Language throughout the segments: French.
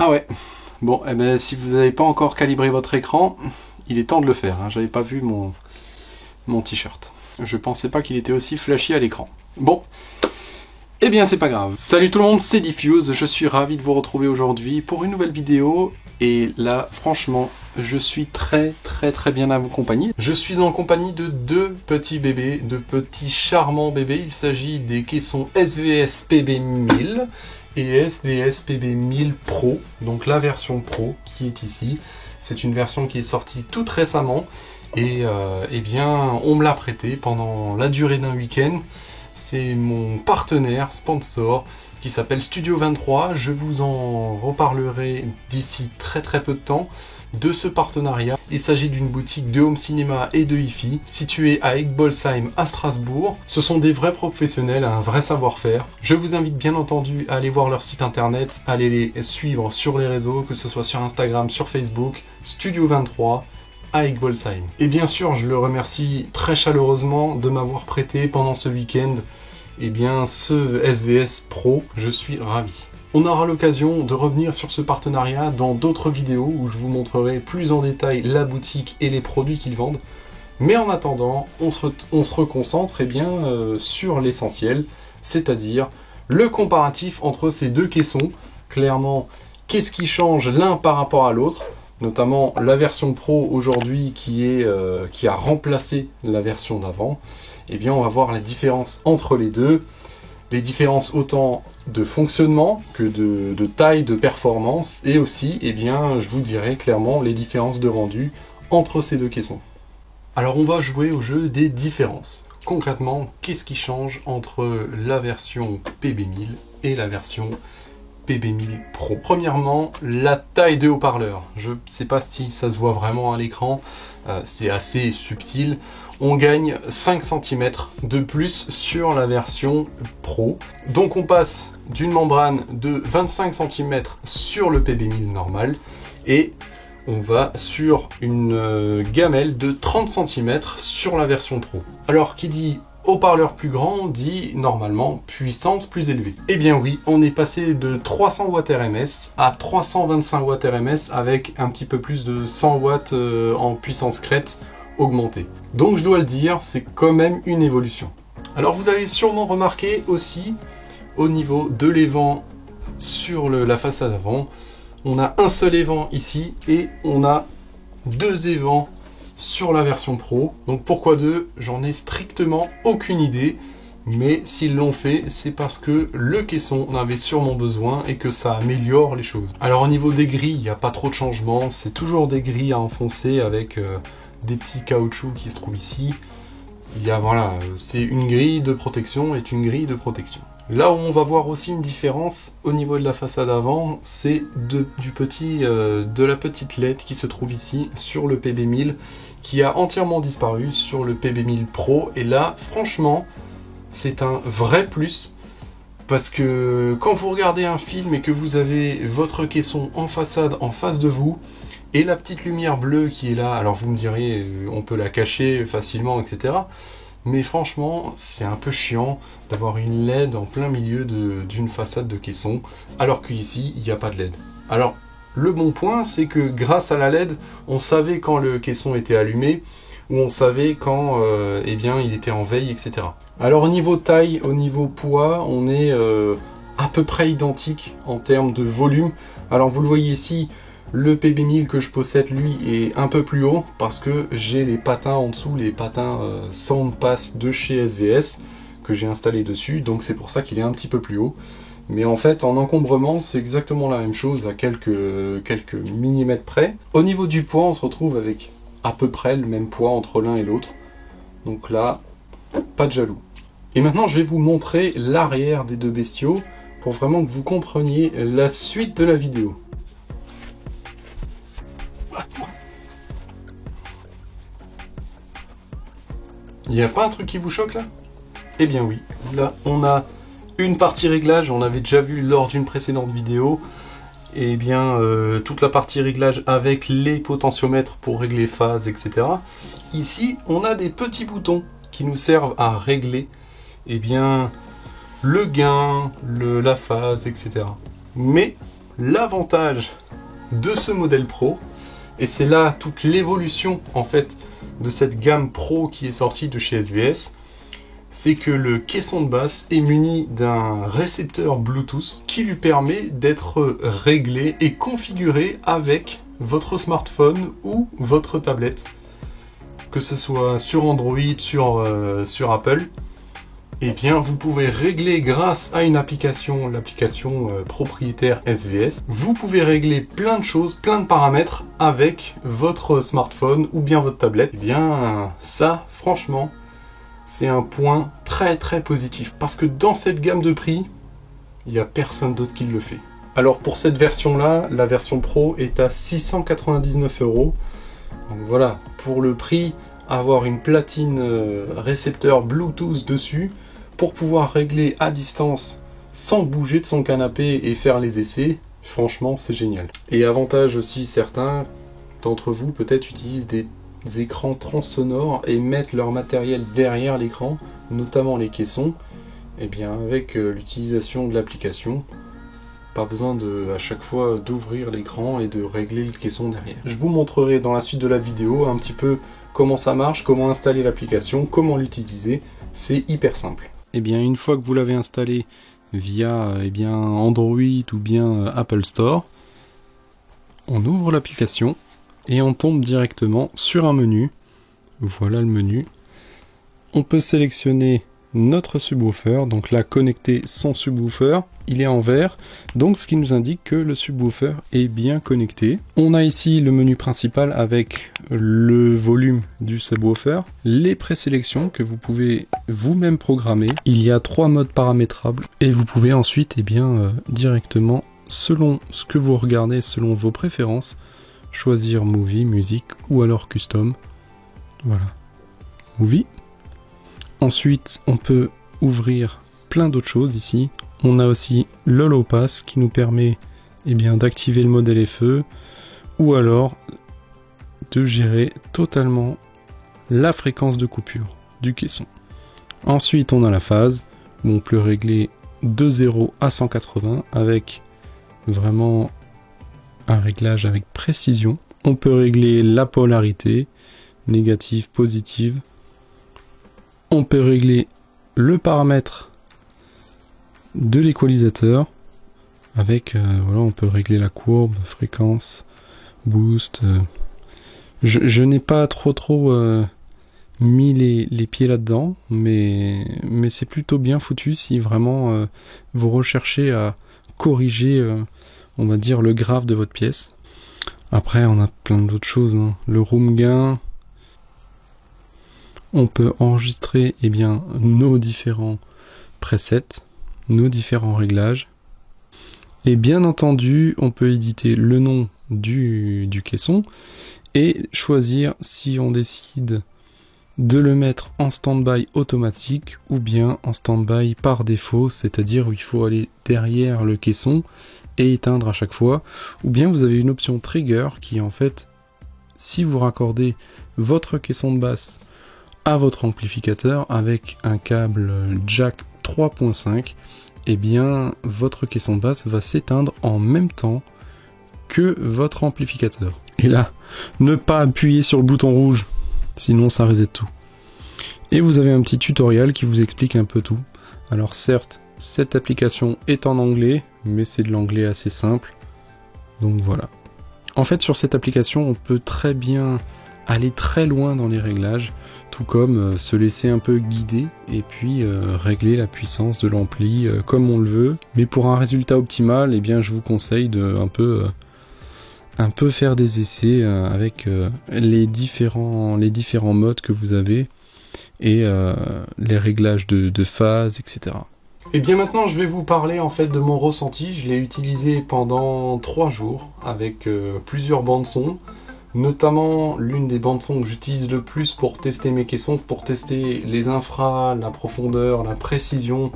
Ah ouais, bon, eh ben, si vous n'avez pas encore calibré votre écran, il est temps de le faire, hein. J'avais pas vu mon t-shirt. Je pensais pas qu'il était aussi flashy à l'écran. Bon, eh bien c'est pas grave. Salut tout le monde, c'est Diffuse, je suis ravi de vous retrouver aujourd'hui pour une nouvelle vidéo. Et là, franchement, je suis très bien accompagné. Je suis en compagnie de deux petits bébés, de petits charmants bébés. Il s'agit des caissons SVS PB1000 et SVS PB1000 Pro, donc la version Pro qui est ici. C'est une version qui est sortie toute récemment et eh bien on me l'a prêté pendant la durée d'un week-end. C'est mon partenaire, sponsor, qui s'appelle Studio 23. Je vous en reparlerai d'ici très peu de temps de ce partenariat. Il s'agit d'une boutique de home cinéma et de hi-fi située à Egbolsheim à Strasbourg. Ce sont des vrais professionnels, un vrai savoir-faire. Je vous invite bien entendu à aller voir leur site internet, à aller les suivre sur les réseaux, que ce soit sur Instagram, sur Facebook, Studio 23 à Egbolsheim. Et bien sûr, je le remercie très chaleureusement de m'avoir prêté pendant ce week-end eh bien ce SVS Pro. Je suis ravi. On aura l'occasion de revenir sur ce partenariat dans d'autres vidéos où je vous montrerai plus en détail la boutique et les produits qu'ils vendent. Mais en attendant, on se reconcentre eh bien, sur l'essentiel, c'est-à-dire le comparatif entre ces deux caissons. Clairement, qu'est-ce qui change l'un par rapport à l'autre, notamment la version Pro aujourd'hui qui a remplacé la version d'avant. Eh bien, on va voir les différences entre les deux, les différences autant de fonctionnement que de taille, de performance, et aussi, eh bien, je vous dirai clairement les différences de rendu entre ces deux caissons. Alors, on va jouer au jeu des différences. Concrètement, qu'est-ce qui change entre la version PB1000 et la version PB1000 Pro? Premièrement, la taille de haut-parleur. Je ne sais pas si ça se voit vraiment à l'écran, c'est assez subtil. On gagne 5 cm de plus sur la version Pro. Donc on passe d'une membrane de 25 cm sur le PB1000 normal et on va sur une gamelle de 30 cm sur la version Pro. Alors qui dit haut-parleur plus grand dit normalement puissance plus élevée. Eh bien oui, on est passé de 300 Wh RMS à 325 Wh RMS avec un petit peu plus de 100 watts en puissance crête augmentée. Donc je dois le dire, c'est quand même une évolution. Alors vous avez sûrement remarqué aussi au niveau de l'évent sur la façade avant, on a un seul évent ici et on a deux évents sur la version Pro. Donc pourquoi deux? J'en ai strictement aucune idée, mais s'ils l'ont fait, c'est parce que le caisson en avait sûrement besoin et que ça améliore les choses. Alors au niveau des grilles, il n'y a pas trop de changements, c'est toujours des grilles à enfoncer avec des petits caoutchoucs qui se trouvent ici. Il y a, voilà, c'est une grille de protection et une grille de protection. Là où on va voir aussi une différence au niveau de la façade avant, c'est de la petite LED qui se trouve ici sur le PB1000, qui a entièrement disparu sur le PB1000 Pro. Et là, franchement, c'est un vrai plus, parce que quand vous regardez un film et que vous avez votre caisson en façade, en face de vous, et la petite lumière bleue qui est là, alors vous me direz, on peut la cacher facilement, etc. Mais franchement, c'est un peu chiant d'avoir une LED en plein milieu d'une façade de caisson, alors qu'ici, il n'y a pas de LED. Alors, le bon point, c'est que grâce à la LED, on savait quand le caisson était allumé, ou on savait quand eh bien, il était en veille, etc. Alors au niveau taille, au niveau poids, on est à peu près identique en termes de volume. Alors vous le voyez ici, le PB1000 que je possède, lui, est un peu plus haut parce que j'ai les patins en dessous, les patins Soundpass de chez SVS que j'ai installé dessus, donc c'est pour ça qu'il est un petit peu plus haut. Mais en fait, en encombrement, c'est exactement la même chose à quelques millimètres près. Au niveau du poids, on se retrouve avec à peu près le même poids entre l'un et l'autre. Donc là, pas de jaloux. Et maintenant, je vais vous montrer l'arrière des deux bestiaux pour vraiment que vous compreniez la suite de la vidéo. Il n'y a pas un truc qui vous choque là? Eh bien oui, là on a une partie réglage, on avait déjà vu lors d'une précédente vidéo. Et bien toute la partie réglage avec les potentiomètres pour régler phase, etc. Ici on a des petits boutons qui nous servent à régler eh bien, le gain, la phase, etc. Mais l'avantage de ce modèle Pro, et c'est là toute l'évolution en fait de cette gamme Pro qui est sortie de chez SVS, c'est que le caisson de basse est muni d'un récepteur Bluetooth qui lui permet d'être réglé et configuré avec votre smartphone ou votre tablette, que ce soit sur Android, sur Apple. Eh bien, vous pouvez régler grâce à une application, l'application propriétaire SVS. Vous pouvez régler plein de choses, plein de paramètres avec votre smartphone ou bien votre tablette. Eh bien, ça, franchement, c'est un point très très positif. Parce que dans cette gamme de prix, il n'y a personne d'autre qui le fait. Alors pour cette version-là, la version Pro est à 699 €. Donc voilà, pour le prix, avoir une platine récepteur Bluetooth dessus, pour pouvoir régler à distance sans bouger de son canapé et faire les essais, franchement c'est génial. Et avantage aussi, certains d'entre vous peut-être utilisent des écrans transsonores et mettent leur matériel derrière l'écran, notamment les caissons. Et bien avec l'utilisation de l'application, pas besoin à chaque fois d'ouvrir l'écran et de régler le caisson derrière. Je vous montrerai dans la suite de la vidéo un petit peu comment ça marche, comment installer l'application, comment l'utiliser. C'est hyper simple. Et bien une fois que vous l'avez installé via Android ou bien Apple Store, on ouvre l'application et on tombe directement sur un menu. Voilà le menu. On peut sélectionner notre subwoofer, donc là connecter son subwoofer, il est en vert, donc ce qui nous indique que le subwoofer est bien connecté. On a ici le menu principal avec le volume du subwoofer, les présélections que vous pouvez vous-même programmer. Il y a 3 modes paramétrables et vous pouvez ensuite directement, selon ce que vous regardez, selon vos préférences, choisir Movie, musique ou alors Custom. Voilà, Movie. Ensuite, on peut ouvrir plein d'autres choses ici. On a aussi le Low Pass qui nous permet d'activer le mode LFE ou alors de gérer totalement la fréquence de coupure du caisson. Ensuite, on a la phase où on peut régler de 0 à 180 avec vraiment un réglage avec précision. On peut régler la polarité, négative, positive. On peut régler le paramètre de l'équalisateur avec, voilà, on peut régler la courbe, fréquence, boost. Je n'ai pas trop mis les pieds là-dedans, mais c'est plutôt bien foutu si vraiment vous recherchez à corriger, on va dire, le grave de votre pièce. Après, on a plein d'autres choses, hein. Le room gain. On peut enregistrer nos différents presets, nos différents réglages. Et bien entendu, on peut éditer le nom du caisson et choisir si on décide de le mettre en stand-by automatique ou bien en stand-by par défaut, c'est-à-dire où il faut aller derrière le caisson et éteindre à chaque fois. Ou bien vous avez une option trigger qui en fait, si vous raccordez votre caisson de basse à votre amplificateur avec un câble jack 3.5, eh bien votre caisson de basse va s'éteindre en même temps que votre amplificateur. Et là, ne pas appuyer sur le bouton rouge, sinon ça reset tout. Et vous avez un petit tutoriel qui vous explique un peu tout. Alors certes, cette application est en anglais, mais c'est de l'anglais assez simple. Donc voilà. En fait, sur cette application, on peut très bien aller très loin dans les réglages, tout comme se laisser un peu guider et puis régler la puissance de l'ampli comme on le veut. Mais pour un résultat optimal, eh bien, je vous conseille de un peu faire des essais avec les différents modes que vous avez et les réglages de phase, etc. Et bien maintenant, je vais vous parler en fait de mon ressenti. Je l'ai utilisé pendant 3 jours avec plusieurs bandes son. Notamment l'une des bandes son que j'utilise le plus pour tester mes caissons, pour tester les infras, la profondeur, la précision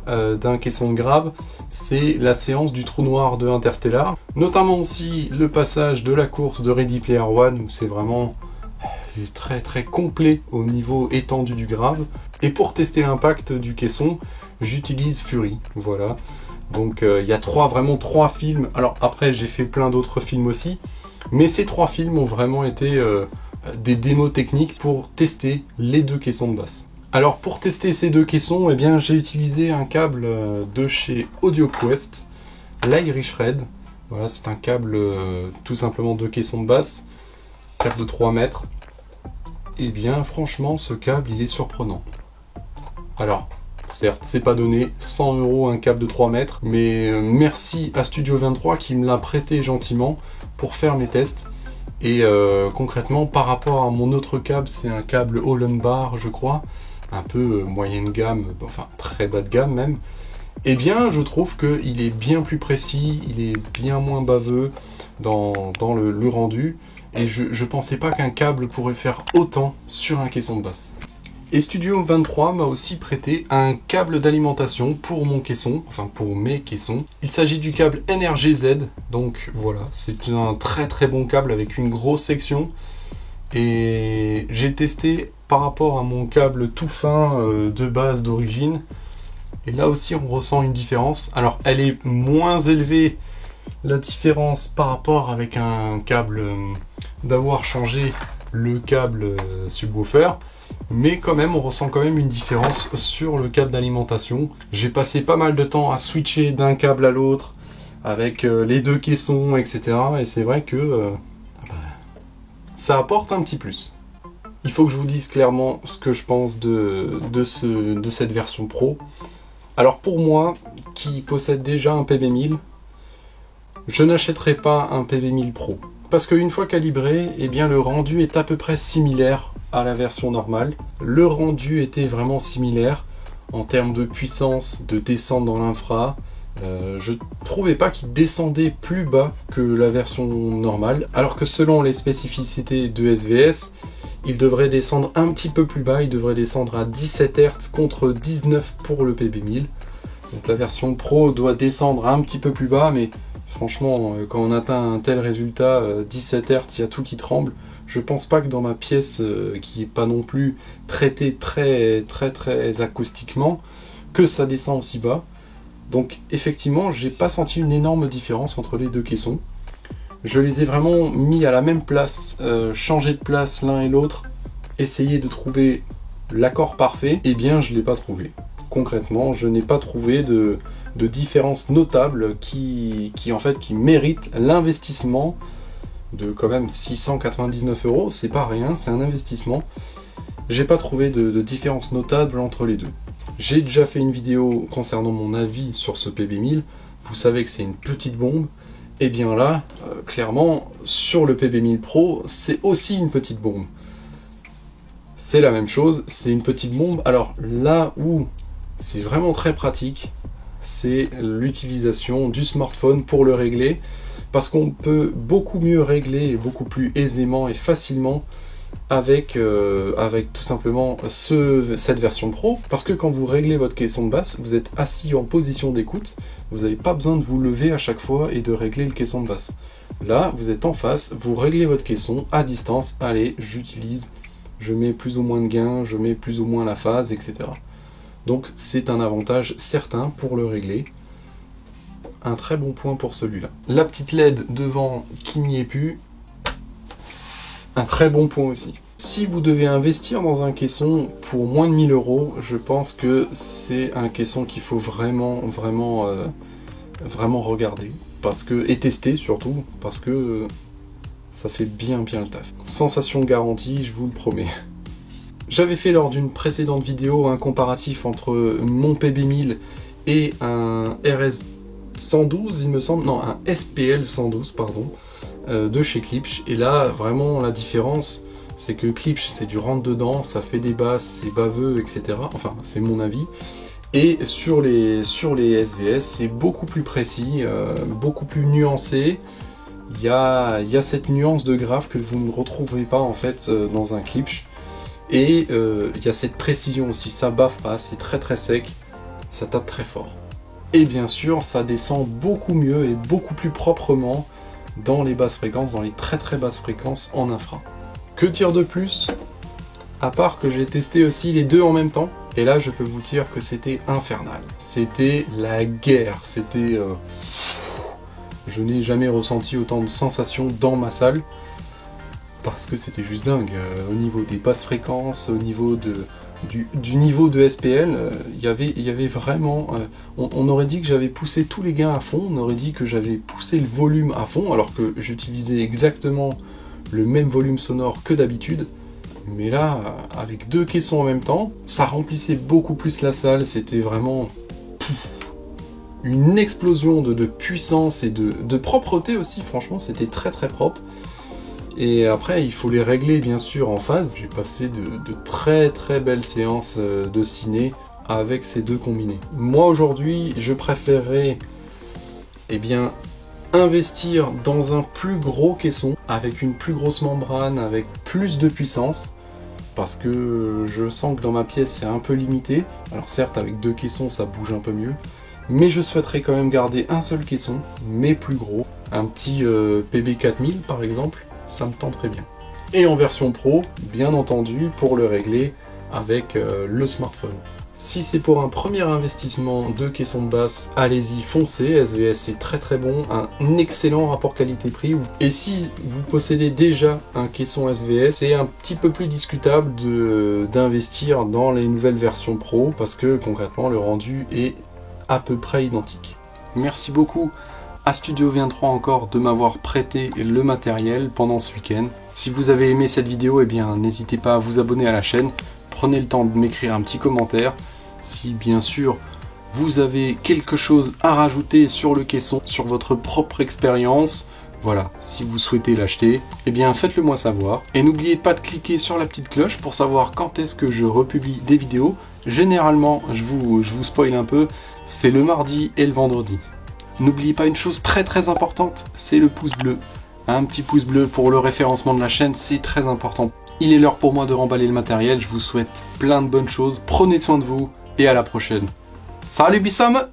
d'un caisson de grave, c'est la séance du trou noir de Interstellar. Notamment aussi le passage de la course de Ready Player One où c'est vraiment très très complet au niveau étendu du grave. Et pour tester l'impact du caisson, j'utilise Fury, voilà. Donc il y a vraiment trois films. Alors après j'ai fait plein d'autres films aussi, mais ces trois films ont vraiment été des démos techniques pour tester les deux caissons de basse. Alors pour tester ces deux caissons, eh bien j'ai utilisé un câble de chez AudioQuest, l'Irish Red. Voilà, c'est un câble tout simplement de caisson de basse, câble de 3 mètres. Et bien franchement ce câble il est surprenant. Alors certes c'est pas donné 100 € un câble de 3 mètres, mais merci à Studio 23 qui me l'a prêté gentiment pour faire mes tests. Et concrètement par rapport à mon autre câble, c'est un câble Hollenbar je crois, un peu moyenne gamme, enfin très bas de gamme même. Eh bien je trouve qu'il est bien plus précis, il est bien moins baveux dans le rendu. Et je pensais pas qu'un câble pourrait faire autant sur un caisson de basse. Et Studio 23 m'a aussi prêté un câble d'alimentation pour mon caisson, enfin pour mes caissons. Il s'agit du câble NRGZ, donc voilà, c'est un très très bon câble avec une grosse section. Et j'ai testé par rapport à mon câble tout fin de base d'origine. Et là aussi on ressent une différence. Alors elle est moins élevée, la différence par rapport avec un câble, d'avoir changé le câble subwoofer, mais quand même on ressent quand même une différence sur le câble d'alimentation. J'ai passé pas mal de temps à switcher d'un câble à l'autre avec les deux caissons, etc. Et c'est vrai que ça apporte un petit plus. Il faut que je vous dise clairement ce que je pense de cette version Pro. Alors pour moi, qui possède déjà un PB1000, je n'achèterai pas un PB1000 Pro. Parce qu'une fois calibré, eh bien le rendu est à peu près similaire à la version normale. Le rendu était vraiment similaire en termes de puissance, de descente dans l'infra. Je trouvais pas qu'il descendait plus bas que la version normale, alors que selon les spécificités de SVS, il devrait descendre un petit peu plus bas, il devrait descendre à 17 Hz contre 19 pour le PB1000. Donc la version Pro doit descendre un petit peu plus bas, mais franchement, quand on atteint un tel résultat, 17 Hz, il y a tout qui tremble. Je pense pas que dans ma pièce, qui est pas non plus traitée très acoustiquement, que ça descend aussi bas. Donc effectivement, j'ai pas senti une énorme différence entre les deux caissons. Je les ai vraiment mis à la même place, changé de place l'un et l'autre, essayer de trouver l'accord parfait. Eh bien, je l'ai pas trouvé. Concrètement, je n'ai pas trouvé de différence notable qui mérite l'investissement de quand même 699 €. C'est pas rien, c'est un investissement. J'ai pas trouvé de différence notable entre les deux. J'ai déjà fait une vidéo concernant mon avis sur ce PB1000. Vous savez que c'est une petite bombe. Et bien là, clairement, sur le PB1000 Pro, c'est aussi une petite bombe. C'est la même chose, c'est une petite bombe. Alors là où c'est vraiment très pratique, c'est l'utilisation du smartphone pour le régler, parce qu'on peut beaucoup mieux régler et beaucoup plus aisément et facilement avec tout simplement cette version Pro, parce que quand vous réglez votre caisson de basse, vous êtes assis en position d'écoute, vous n'avez pas besoin de vous lever à chaque fois et de régler le caisson de basse. Là, vous êtes en face, vous réglez votre caisson à distance, allez, j'utilise, je mets plus ou moins de gain, je mets plus ou moins la phase, etc. Donc c'est un avantage certain pour le régler. Un très bon point pour celui-là. La petite LED devant qui n'y est plus, un très bon point aussi. Si vous devez investir dans un caisson pour moins de 1000 €, je pense que c'est un caisson qu'il faut vraiment regarder. Et tester surtout, parce que ça fait bien le taf. Sensation garantie, je vous le promets. J'avais fait lors d'une précédente vidéo un comparatif entre mon PB1000 et un RS112, il me semble, non, un SPL 112, pardon, de chez Klipsch. Et là, vraiment, la différence, c'est que Klipsch, c'est du rentre-dedans, ça fait des basses, c'est baveux, etc. Enfin, c'est mon avis. Et sur les SVS, c'est beaucoup plus précis, beaucoup plus nuancé. Il y a cette nuance de grave que vous ne retrouvez pas en fait dans un Klipsch. Et il y a cette précision aussi, ça baffe pas, c'est très sec, ça tape très fort. Et bien sûr, ça descend beaucoup mieux et beaucoup plus proprement dans les basses fréquences, dans les très basses fréquences en infra. Que dire de plus? À part que j'ai testé aussi les deux en même temps, Et là, je peux vous dire que c'était infernal. C'était la guerre. C'était... Je n'ai jamais ressenti autant de sensations dans ma salle. Parce que c'était juste dingue. Au niveau des basses fréquences, au niveau du niveau de SPL, il y avait vraiment... on aurait dit que j'avais poussé tous les gains à fond. On aurait dit que j'avais poussé le volume à fond. Alors que j'utilisais exactement le même volume sonore que d'habitude. Mais là, avec 2 caissons en même temps, ça remplissait beaucoup plus la salle. C'était vraiment une explosion de puissance et de propreté aussi. Franchement, c'était très très propre. Et après, il faut les régler bien sûr en phase. J'ai passé de très très belles séances de ciné avec ces 2 combinés. Moi aujourd'hui, je préférerais investir dans un plus gros caisson, avec une plus grosse membrane, avec plus de puissance. Parce que je sens que dans ma pièce c'est un peu limité. Alors certes avec 2 caissons ça bouge un peu mieux. Mais je souhaiterais quand même garder un seul caisson, mais plus gros. Un petit PB4000 par exemple, ça me tenterait bien. Et en version pro, bien entendu, pour le régler avec le smartphone. Si c'est pour un premier investissement de caisson de basse, allez-y, foncez, SVS c'est très très bon, un excellent rapport qualité-prix. Et si vous possédez déjà un caisson SVS, c'est un petit peu plus discutable d'investir dans les nouvelles versions pro, parce que concrètement le rendu est à peu près identique. Merci beaucoup à Studio VN3 encore de m'avoir prêté le matériel pendant ce week-end. Si vous avez aimé cette vidéo, eh bien n'hésitez pas à vous abonner à la chaîne. Prenez le temps de m'écrire un petit commentaire. Si bien sûr vous avez quelque chose à rajouter sur le caisson, sur votre propre expérience, voilà, si vous souhaitez l'acheter, eh bien faites-le moi savoir. Et n'oubliez pas de cliquer sur la petite cloche pour savoir quand est-ce que je republie des vidéos. Généralement, je vous spoil un peu, c'est le mardi et le vendredi. N'oubliez pas une chose très très importante, c'est le pouce bleu. Un petit pouce bleu pour le référencement de la chaîne, c'est très important. Il est l'heure pour moi de remballer le matériel, je vous souhaite plein de bonnes choses, prenez soin de vous et à la prochaine. Salut Bissam!